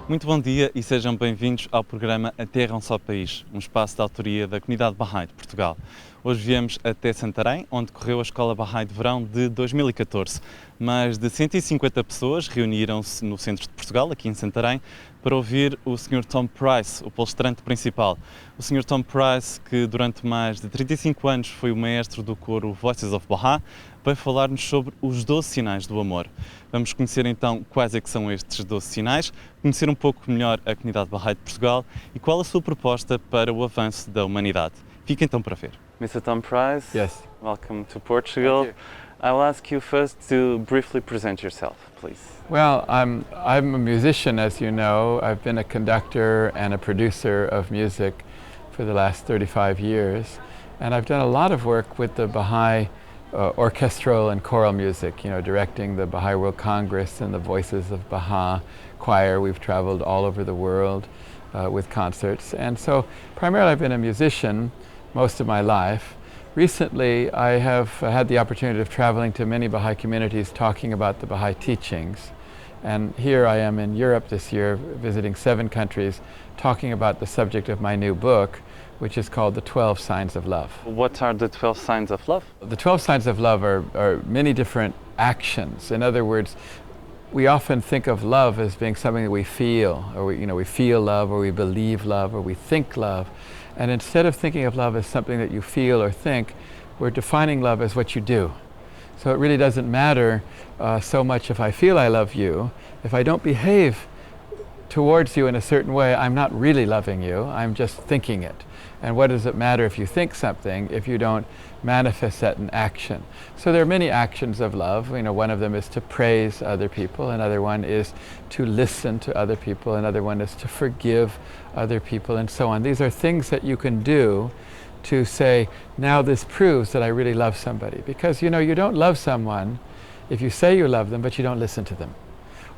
Muito bom dia e sejam bem-vindos ao programa A Terra é um Só País, um espaço de autoria da Comunidade Bahá'í de Portugal. Hoje viemos até Santarém, onde correu a Escola Bahá'í de Verão de 2014. Mais de 150 pessoas reuniram-se no centro de Portugal, aqui em Santarém, para ouvir o Sr. Tom Price, o palestrante principal. O Sr. Tom Price, que durante mais de 35 anos foi o maestro do coro Voices of Bahá, vai falar-nos sobre os 12 sinais do amor. Vamos conhecer então quais é que são estes 12 sinais, conhecer um pouco melhor a Comunidade Bahá'í de Portugal e qual a sua proposta para o avanço da humanidade. Fique então para ver. Mr. Tom Price, yes. Welcome to Portugal. I will ask you first to briefly present yourself, please. Well, I'm a musician, as you know. I've been a conductor and a producer of music for the last 35 years. And I've done a lot of work with the Baha'i orchestral and choral music, directing the Baha'i World Congress and the Voices of Bahá choir. We've traveled all over the world with concerts. And so primarily I've been a musician most of my life. Recently, I have had the opportunity of traveling to many Baha'i communities talking about the Baha'i teachings. And here I am in Europe this year, visiting 7 countries, talking about the subject of my new book, which is called The 12 Signs of Love. What are the 12 signs of love? The 12 signs of love are many different actions. In other words, we often think of love as being something that we feel, or we feel love, or we believe love, or we think love. And instead of thinking of love as something that you feel or think, we're defining love as what you do. So it really doesn't matter so much if I feel I love you. If I don't behave towards you in a certain way, I'm not really loving you, I'm just thinking it. And what does it matter if you think something if you don't manifest that in action? So there are many actions of love. One of them is to praise other people, another one is to listen to other people, another one is to forgive other people, and so on. These are things that you can do to say, now this proves that I really love somebody. Because you don't love someone if you say you love them but you don't listen to them.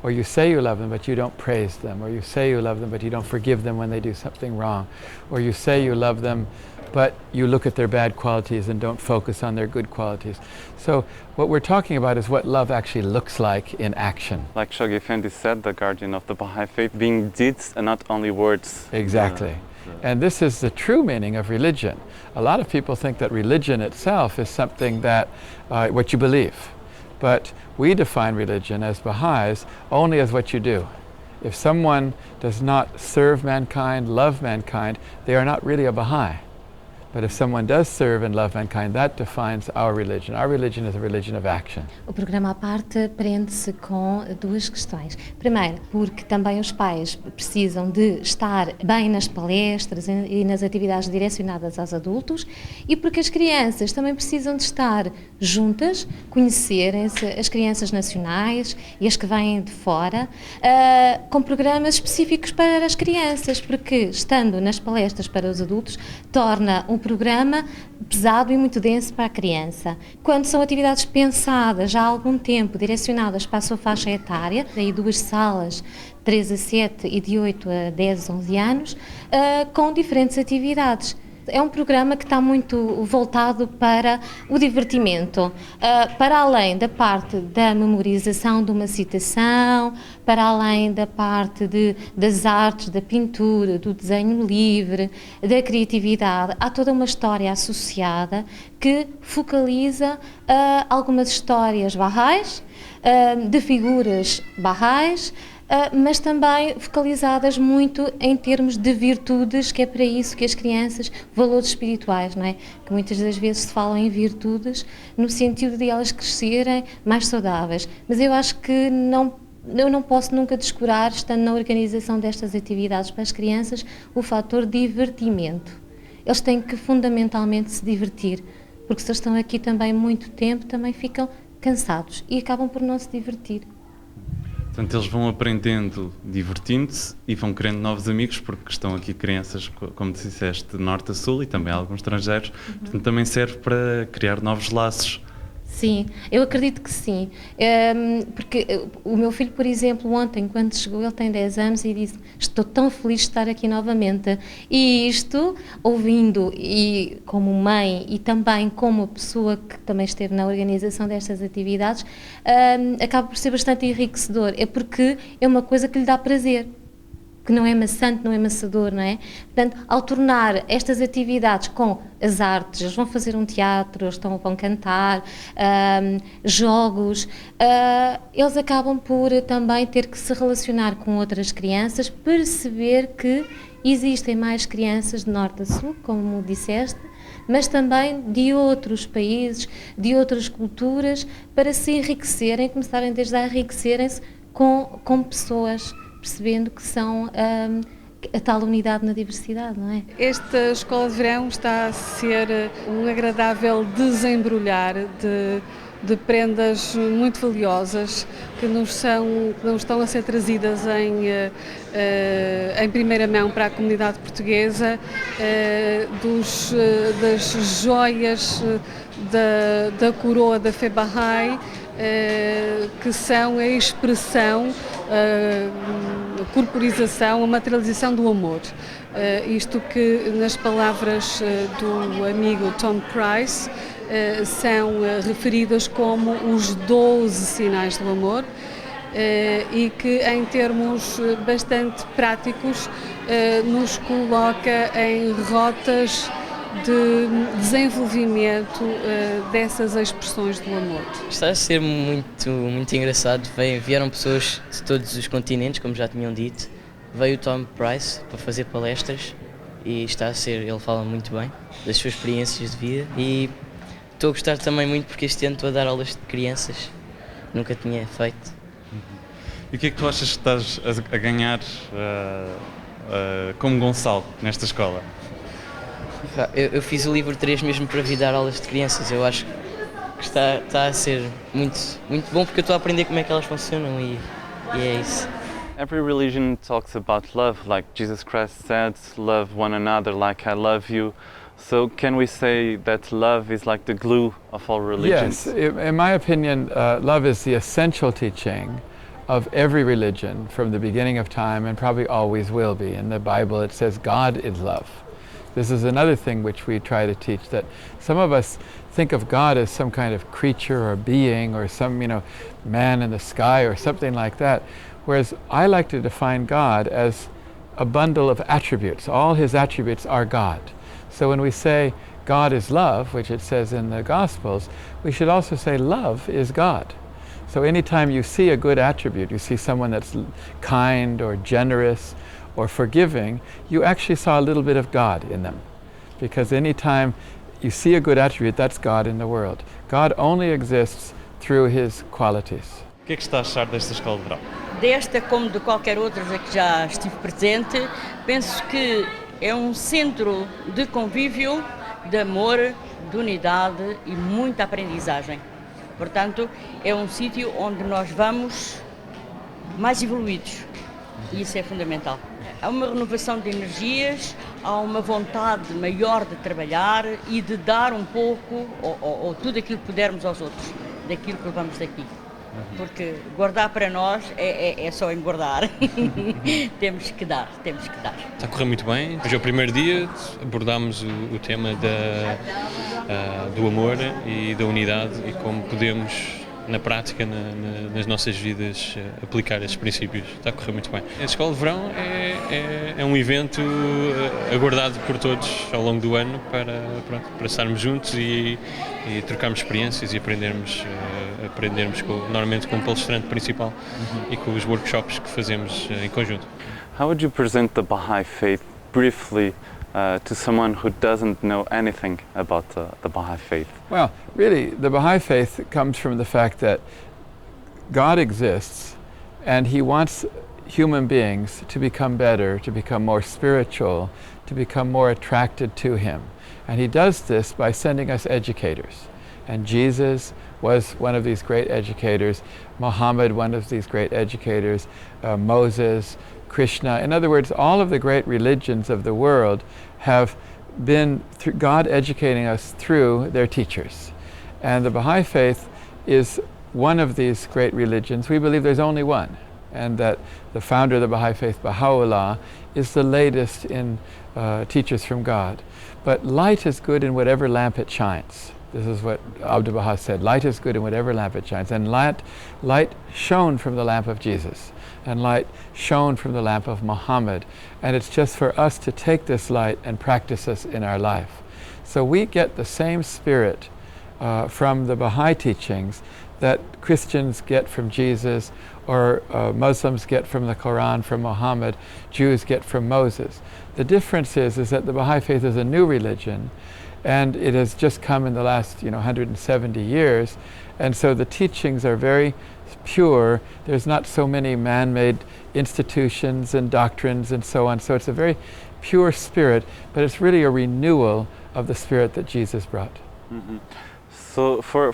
Or you say you love them but you don't praise them. Or you say you love them but you don't forgive them when they do something wrong. Or you say you love them but you look at their bad qualities and don't focus on their good qualities. So what we're talking about is what love actually looks like in action. Like Shoghi Effendi said, the guardian of the Baha'i faith, being deeds and not only words. Exactly. And this is the true meaning of religion. A lot of people think that religion itself is something that what you believe. But we define religion as Baha'is only as what you do. If someone does not serve mankind, love mankind, they are not really a Baha'i. But if someone does serve and love mankind, that defines our religion. Our religion is a religion of action. O programa à parte prende-se com 2 questões. Primeiro, porque também os pais precisam de estar bem nas palestras e nas atividades direcionadas aos adultos, e porque as crianças também precisam de estar juntas, conhecerem-se, as crianças nacionais e as que vêm de fora, com programas específicos para as crianças, porque estando nas palestras para os adultos, torna um programa pesado e muito denso para a criança. Quando são atividades pensadas já há algum tempo, direcionadas para a sua faixa etária, daí 2 salas, 3 a 7 e de 8 a 10, 11 anos, com diferentes atividades. É um programa que está muito voltado para o divertimento, para além da parte da memorização de uma citação, para além da parte das artes, da pintura, do desenho livre, da criatividade. Há toda uma história associada que focaliza algumas histórias bahais, de figuras bahais, mas também focalizadas muito em termos de virtudes, que é para isso que as crianças, valores espirituais, não é? Que muitas das vezes se falam em virtudes no sentido de elas crescerem mais saudáveis. Mas eu acho que eu não posso nunca descurar, estando na organização destas atividades para as crianças, o fator divertimento. Eles têm que fundamentalmente se divertir, porque se eles estão aqui também muito tempo, também ficam cansados e acabam por não se divertir. Portanto, eles vão aprendendo, divertindo-se e vão criando novos amigos, porque estão aqui crianças, como disseste, de norte a sul e também alguns estrangeiros. Portanto, também serve para criar novos laços. Sim, eu acredito que sim, porque o meu filho, por exemplo, ontem, quando chegou, ele tem 10 anos e disse: estou tão feliz de estar aqui novamente. E isto, ouvindo, e como mãe e também como pessoa que também esteve na organização destas atividades, acaba por ser bastante enriquecedor, é porque é uma coisa que lhe dá prazer. que não é maçante, não é maçador, não é? Portanto, ao tornar estas atividades com as artes, eles vão fazer um teatro, eles vão cantar, jogos, eles acabam por também ter que se relacionar com outras crianças, perceber que existem mais crianças de norte a sul, como disseste, mas também de outros países, de outras culturas, para se enriquecerem, começarem desde a enriquecerem-se com pessoas, percebendo que são a tal unidade na diversidade, não é? Esta Escola de Verão está a ser um agradável desembrulhar de prendas muito valiosas que nos estão a ser trazidas em primeira mão para a comunidade portuguesa, das joias da coroa da fé Baha'i, que são a expressão, a corporização, a materialização do amor. Isto que, nas palavras do amigo Tom Price, são referidas como os 12 sinais do amor, e que, em termos bastante práticos, nos coloca em rotas de desenvolvimento dessas expressões do amor. Está a ser muito engraçado. Vieram pessoas de todos os continentes, como já tinham dito. Veio o Tom Price para fazer palestras e ele fala muito bem das suas experiências de vida, e estou a gostar também muito porque este ano estou a dar aulas de crianças, nunca tinha feito. E o que é que tu achas que estás a ganhar como Gonçalo nesta escola? Eu fiz o livro 3 mesmo para vir dar aulas de crianças. Eu acho que está a ser muito bom, porque eu estou a aprender como é que elas funcionam, e é isso. Every religion talks about love, like Jesus Christ said, love one another like I love you. So can we say that love is like the glue of all religions? Yes, in my opinion, love is the essential teaching of every religion from the beginning of time, and probably always will be. In the Bible it says God is love. This is another thing which we try to teach, that some of us think of God as some kind of creature or being or some, man in the sky or something like that, whereas I like to define God as a bundle of attributes. All his attributes are God. So when we say God is love, which it says in the Gospels, we should also say love is God. So anytime you see a good attribute, you see someone that's kind or generous or forgiving, you actually saw a little bit of God in them. Because anytime you see a good attribute, that's God in the world. God only exists through his qualities. O que é que está a achar desta Escola de Verão? Desta, como de qualquer outra a que já estive presente, penso que é um centro de convívio, de amor, de unidade e muita aprendizagem. Portanto, é um sítio onde nós vamos mais evoluídos, e isso é fundamental. Há uma renovação de energias, há uma vontade maior de trabalhar e de dar um pouco, ou tudo aquilo que pudermos aos outros, daquilo que levamos daqui. Porque guardar para nós é só engordar. Temos que dar. Está a correr muito bem. Hoje é o primeiro dia, abordámos o tema do amor e da unidade e como podemos, na prática, nas nossas vidas, aplicar esses princípios. Está a correr muito bem. A Escola de Verão é um evento aguardado por todos ao longo do ano para estarmos juntos e trocarmos experiências e aprendermos normalmente com o palestrante principal e com os workshops que fazemos em conjunto. How would you present the Baha'i faith briefly to someone who doesn't know anything about the Baha'i faith? Well, really, the Baha'i faith comes from the fact that God exists and he wants human beings to become better, to become more spiritual, to become more attracted to him. And he does this by sending us educators. And Jesus was one of these great educators, Muhammad, one of these great educators, Moses, Krishna. In other words, all of the great religions of the world have been God educating us through their teachers. And the Baha'i faith is one of these great religions. We believe there's only one, and that the founder of the Baha'i faith, Baha'u'llah, is the latest in teachers from God. But light is good in whatever lamp it shines. This is what Abdul Baha said, light is good in whatever lamp it shines. And light shone from the lamp of Jesus, and light shone from the lamp of Muhammad. And it's just for us to take this light and practice this in our life. So we get the same spirit from the Baha'i teachings that Christians get from Jesus, or Muslims get from the Quran, from Muhammad, Jews get from Moses. The difference is that the Baha'i faith is a new religion, and it has just come in the last 170 years, and so the teachings are very pure. There's not so many man-made institutions and doctrines and so on, so it's a very pure spirit, but it's really a renewal of the spirit that Jesus brought. Mm-hmm. So for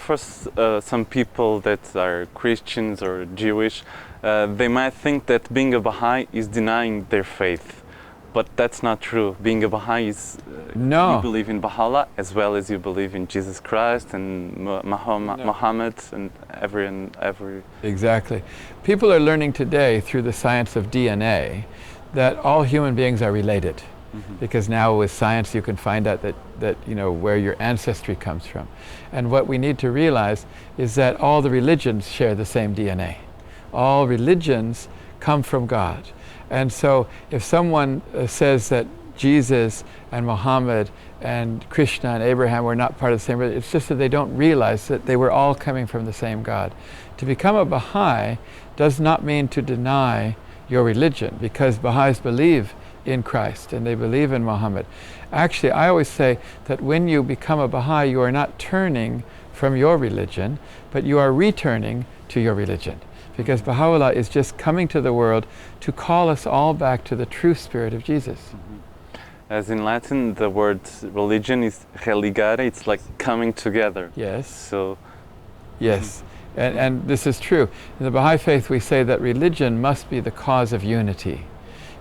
some people that are Christians or Jewish, they might think that being a Baha'i is denying their faith. But that's not true. Being a Baha'i is you believe in Baha'u'llah as well as you believe in Jesus Christ and Muhammad and every. Exactly. People are learning today through the science of DNA that all human beings are related. Mm-hmm. Because now with science you can find out that where your ancestry comes from. And what we need to realize is that all the religions share the same DNA. All religions come from God. And so if someone says that Jesus and Muhammad and Krishna and Abraham were not part of the same religion, it's just that they don't realize that they were all coming from the same God. To become a Baha'i does not mean to deny your religion, because Baha'is believe in Christ and they believe in Muhammad. Actually, I always say that when you become a Baha'i, you are not turning from your religion, but you are returning to your religion. Because Baha'u'llah is just coming to the world to call us all back to the true spirit of Jesus. Mm-hmm. As in Latin, the word religion is religare, it's like coming together. Yes. So. Yes, and this is true. In the Baha'i faith we say that religion must be the cause of unity.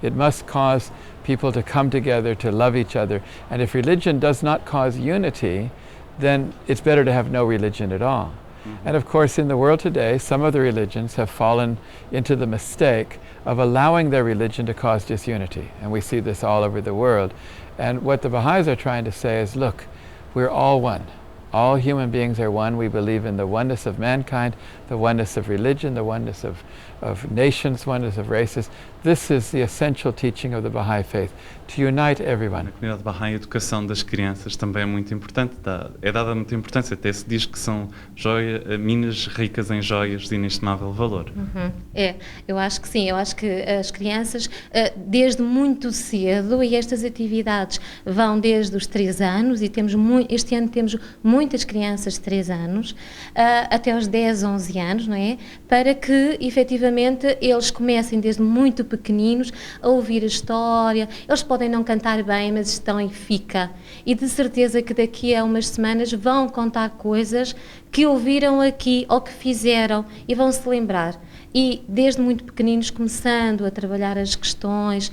It must cause people to come together, to love each other. And if religion does not cause unity, then it's better to have no religion at all. Mm-hmm. And of course in the world today, some of the religions have fallen into the mistake of allowing their religion to cause disunity. And we see this all over the world. And what the Baha'is are trying to say is, look, we're all one. All human beings are one. We believe in the oneness of mankind, the oneness of religion, the oneness of nations, oneness of races. This is the essential teaching of the Baha'i faith, to unite everyone. Na comunidade Bahá'í, a educação das crianças também é muito importante. É dada muita importância, até se diz que são minas ricas em joias de inestimável valor. Uhum. Eu acho que sim. Eu acho que as crianças, desde muito cedo, e estas atividades vão desde os 3 anos, e este ano temos muitas crianças de 3 anos, até aos 10, 11 anos, não é? Para que, efetivamente, eles comecem desde muito pequeninos a ouvir a história. Eles podem não cantar bem, mas estão em fica. E de certeza que daqui a umas semanas vão contar coisas que ouviram aqui ou que fizeram e vão se lembrar. E desde muito pequeninos começando a trabalhar as questões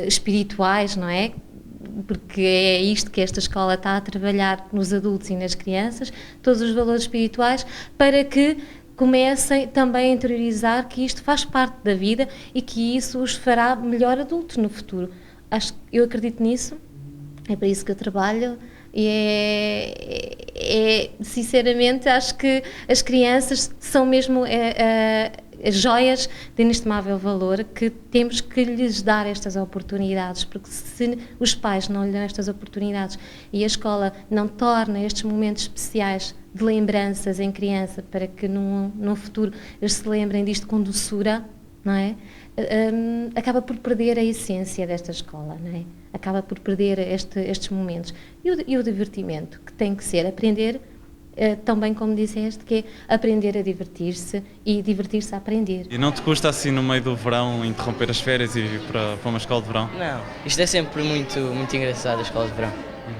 espirituais, não é? Porque é isto que esta escola está a trabalhar nos adultos e nas crianças, todos os valores espirituais, para que comecem também a interiorizar que isto faz parte da vida e que isso os fará melhor adultos no futuro. Eu acredito nisso, é para isso que eu trabalho e sinceramente acho que as crianças são mesmo as joias de inestimável valor, que temos que lhes dar estas oportunidades, porque se os pais não lhe dão estas oportunidades e a escola não torna estes momentos especiais de lembranças em criança para que no futuro eles se lembrem disto com doçura, não é? Acaba por perder a essência desta escola, não é? Acaba por perder estes momentos. E o divertimento, que tem que ser aprender, tão bem como disseste, que é aprender a divertir-se e divertir-se a aprender. E não te custa assim no meio do verão interromper as férias e ir para uma escola de verão? Não, isto é sempre muito engraçado, a escola de verão. Uhum.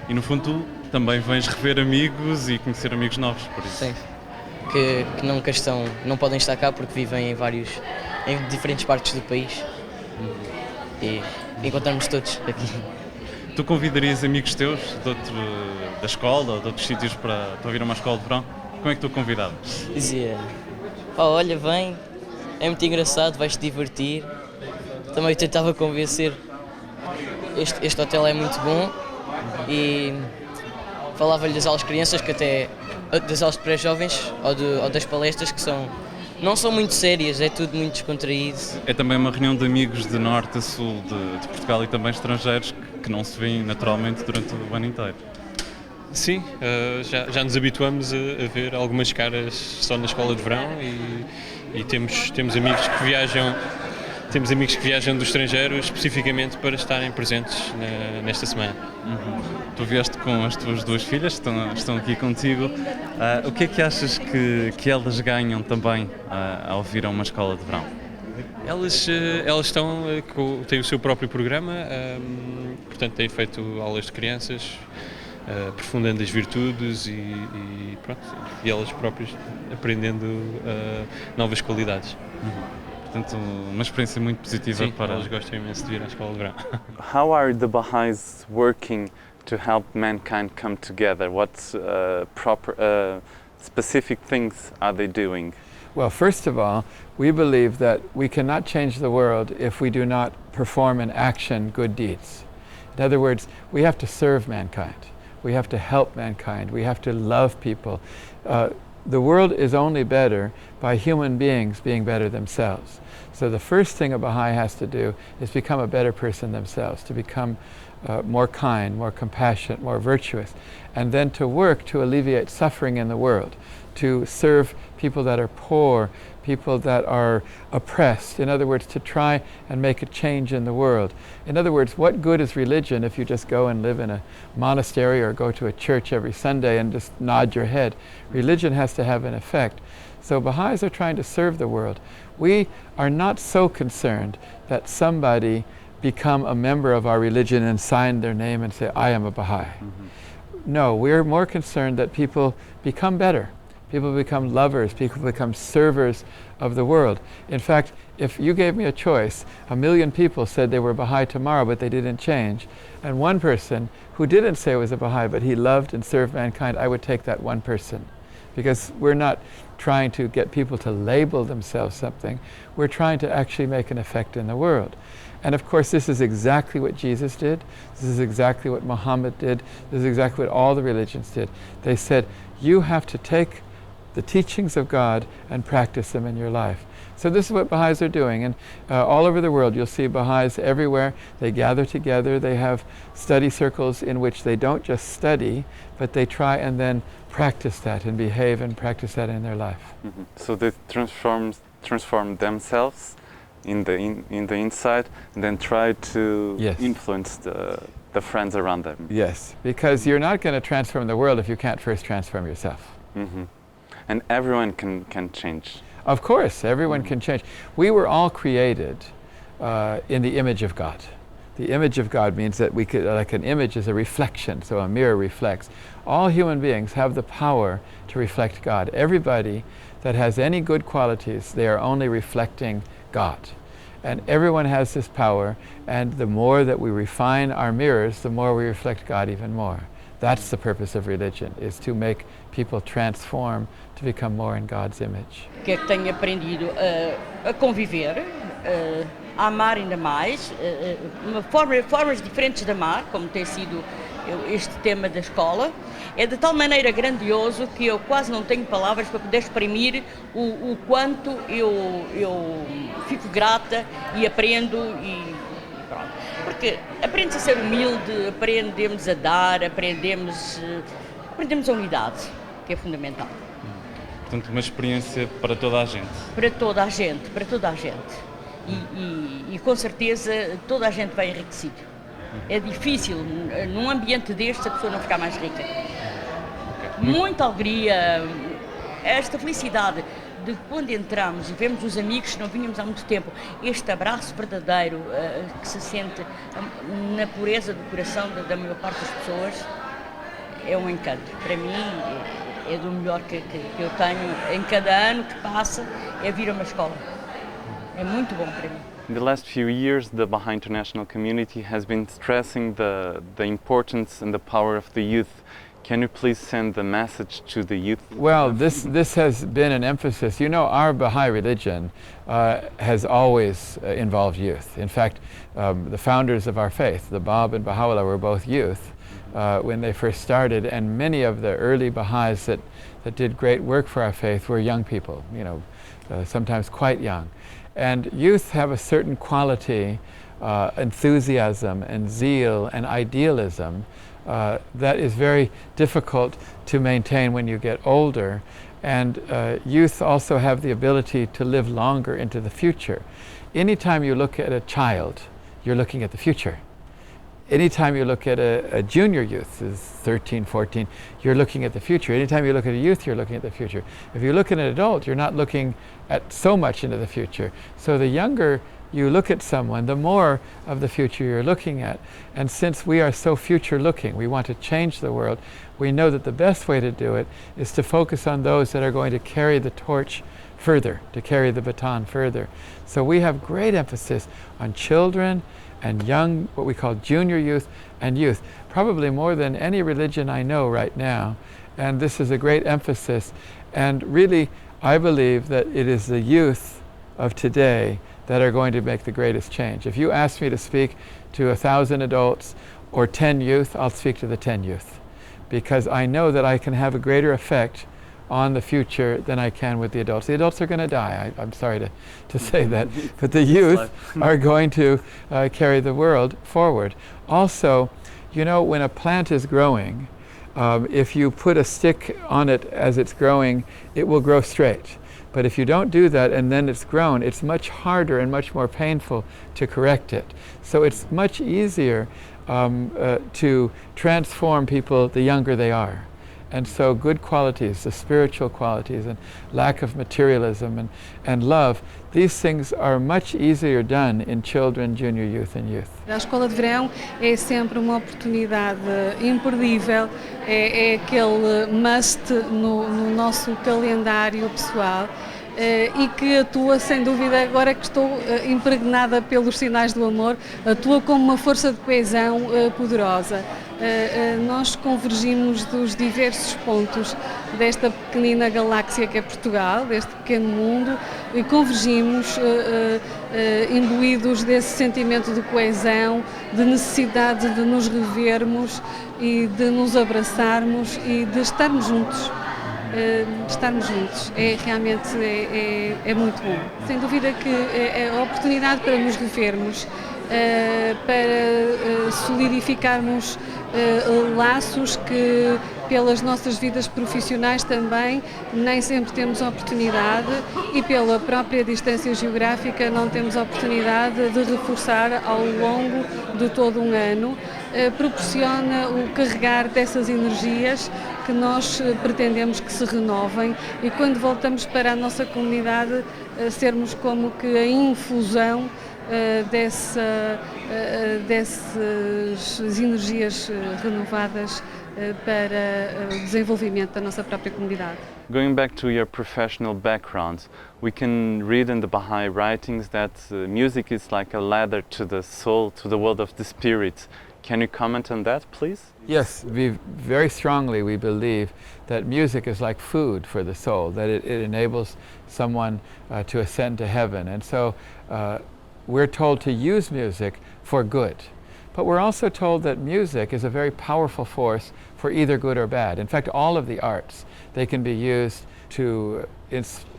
E no fundo tu também vens rever amigos e conhecer amigos novos, por isso? Sim, que não podem estar cá porque vivem em diferentes partes do país. E encontramos todos aqui. Tu convidarias amigos teus da escola ou de outros sítios para vir a uma escola de verão? Como é que tu convidavas? Dizia, olha, vem, é muito engraçado, vais-te divertir. Também tentava convencer, este hotel é muito bom e falava-lhe das aulas de crianças, que até das aulas de pré-jovens ou das palestras, que não são muito sérias, é tudo muito descontraído. É também uma reunião de amigos de norte a sul de Portugal e também estrangeiros que não se veem naturalmente durante o ano inteiro. Sim, já nos habituamos a ver algumas caras só na Escola de Verão e temos amigos que viajam. Temos amigos que viajam do estrangeiro especificamente para estarem presentes nesta semana. Tu vieste com as tuas duas filhas, estão aqui contigo. O que é que achas que elas ganham também ao vir a uma escola de verão? Elas têm o seu próprio programa, portanto têm feito aulas de crianças, aprofundando as virtudes e elas próprias aprendendo novas qualidades. Portanto, uma experiência muito positiva. Sim, para elas gostam imenso de vir à Escola de Verão. How are the Baha'is working to help mankind come together? What specific things are they doing? Well, first of all, we believe that we cannot change the world if we do not perform in action good deeds. In other words, we have to serve mankind. We have to help mankind. We have to love people. The world is only better by human beings being better themselves. So the first thing a Baha'i has to do is become a better person themselves, to become more kind, more compassionate, more virtuous, and then to work to alleviate suffering in the world, to serve people that are poor, people that are oppressed. In other words, to try and make a change in the world. In other words, what good is religion if you just go and live in a monastery or go to a church every Sunday and just nod your head? Religion has to have an effect. So Baha'is are trying to serve the world. We are not so concerned that somebody become a member of our religion and sign their name and say, I am a Baha'i. No, we're more concerned that people become better. People become lovers, people become servers of the world. In fact, if you gave me a choice, 1 million people said they were Baha'i tomorrow, but they didn't change, and one person who didn't say was a Baha'i, but he loved and served mankind, I would take that one person. Because we're not trying to get people to label themselves something, we're trying to actually make an effect in the world. And of course, this is exactly what Jesus did. This is exactly what Muhammad did. This is exactly what all the religions did. They said, you have to take the teachings of God and practice them in your life. So this is what Baha'is are doing, and all over the world you'll see Baha'is everywhere. They gather together, they have study circles in which they don't just study, but they try and then practice that and behave and practice that in their life. So they transform themselves in the inside and then try to influence the friends around them. Yes, because you're not going to transform the world if you can't first transform yourself. And everyone can change. Of course, everyone can change. We were all created in the image of God. The image of God means that we could, like an image is a reflection, so a mirror reflects. All human beings have the power to reflect God. Everybody that has any good qualities, they are only reflecting God. And everyone has this power, and the more that we refine our mirrors, the more we reflect God even more. That's the purpose of religion, is to make people transform to become more in God's image. Que é que tenho aprendido a conviver, a amar ainda mais, formas diferentes de amar, como tem sido este tema da escola, é de tal maneira grandioso que eu quase não tenho palavras para poder exprimir o quanto eu fico grata e aprendo e pronto. Porque aprende-se a ser humilde, aprendemos a dar, aprendemos a unidade, que é fundamental. Portanto, uma experiência para toda a gente. Para toda a gente, para toda a gente. E com certeza toda a gente vai enriquecido. É difícil, num ambiente deste, a pessoa não ficar mais rica. Muita alegria, esta felicidade de quando entramos e vemos os amigos que não vínhamos há muito tempo, este abraço verdadeiro que se sente na pureza do coração da maior parte das pessoas, é um encanto. Para mim, é do melhor que eu tenho em cada ano que passa, é vir a uma escola. É muito bom para mim. In the last few years, the Baha'i international community has been stressing the importance and the power of the youth. Can you please send the message to the youth? Well, this has been an emphasis. You know, our Baha'i religion has always involved youth. In fact, the founders of our faith, the Bab and Baha'u'llah, were both youth. when they first started, and many of the early Baha'is that did great work for our faith were young people, sometimes quite young. And youth have a certain quality, enthusiasm and zeal and idealism that is very difficult to maintain when you get older. And youth also have the ability to live longer into the future. Anytime you look at a child, you're looking at the future. Anytime you look at a junior youth, is 13, 14, you're looking at the future. Anytime you look at a youth, you're looking at the future. If you look at an adult, you're not looking at so much into the future. So the younger you look at someone, the more of the future you're looking at. And since we are so future looking, we want to change the world, we know that the best way to do it is to focus on those that are going to carry the torch further, to carry the baton further. So we have great emphasis on children and young, what we call junior youth and youth, probably more than any religion I know right now. And this is a great emphasis. And really, I believe that it is the youth of today that are going to make the greatest change. If you ask me to speak to 1,000 adults or 10 youth, I'll speak to the 10 youth, because I know that I can have a greater effect on the future than I can with the adults. The adults are going to die. I'm sorry to say that, but the youth are going to carry the world forward. Also, when a plant is growing, if you put a stick on it as it's growing, it will grow straight. But if you don't do that and then it's grown, it's much harder and much more painful to correct it. So it's much easier to transform people the younger they are. And so good qualities, the spiritual qualities and lack of materialism and love, these things are much easier done in children, junior youth and youth. A Escola de Verão é sempre uma oportunidade imperdível, é aquele must no nosso calendário pessoal. E que atua, sem dúvida, agora que estou impregnada pelos sinais do amor, atua como uma força de coesão poderosa. Nós convergimos dos diversos pontos desta pequenina galáxia que é Portugal, deste pequeno mundo, e convergimos imbuídos desse sentimento de coesão, de necessidade de nos revermos e de nos abraçarmos e de estarmos juntos. Realmente é muito bom. Sem dúvida que é a oportunidade para nos revermos, para solidificarmos laços que pelas nossas vidas profissionais também nem sempre temos oportunidade e pela própria distância geográfica não temos oportunidade de reforçar ao longo de todo um ano. Proporciona o carregar dessas energias que nós pretendemos que se renovem e quando voltamos para a nossa comunidade sermos como que a infusão dessas energias renovadas para o desenvolvimento da nossa própria comunidade. Going back to your professional background, we can read in the Baha'i writings that music is like a ladder to the soul, to the world of the spirit. Can you comment on that, please? Yes, very strongly we believe that music is like food for the soul, that it enables someone to ascend to heaven. And so we're told to use music for good. But we're also told that music is a very powerful force for either good or bad. In fact, all of the arts, they can be used to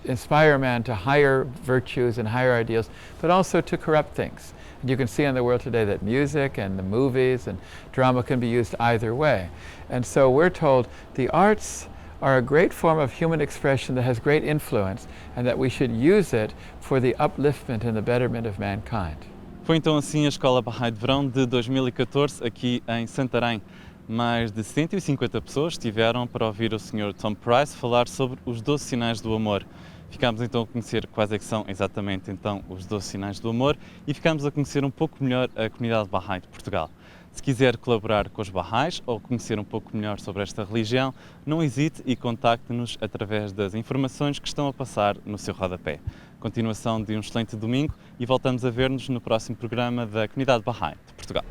inspire man to higher virtues and higher ideals, but also to corrupt things. And you can see in the world today that music and the movies and drama can be used either way. And so we're told the arts are a great form of human expression that has great influence and that we should use it for the upliftment and the betterment of mankind. Foi então assim a Escola Bahá'í de Verão de 2014 aqui em Santarém. Mais de 150 pessoas estiveram para ouvir o Sr. Tom Price falar sobre os 12 sinais do amor. Ficámos então a conhecer quais é que são exatamente então os 12 sinais do amor e ficámos a conhecer um pouco melhor a Comunidade Bahá'í de Portugal. Se quiser colaborar com os Baha'is ou conhecer um pouco melhor sobre esta religião, não hesite e contacte-nos através das informações que estão a passar no seu rodapé. Continuação de um excelente domingo e voltamos a ver-nos no próximo programa da Comunidade Bahá'í de Portugal.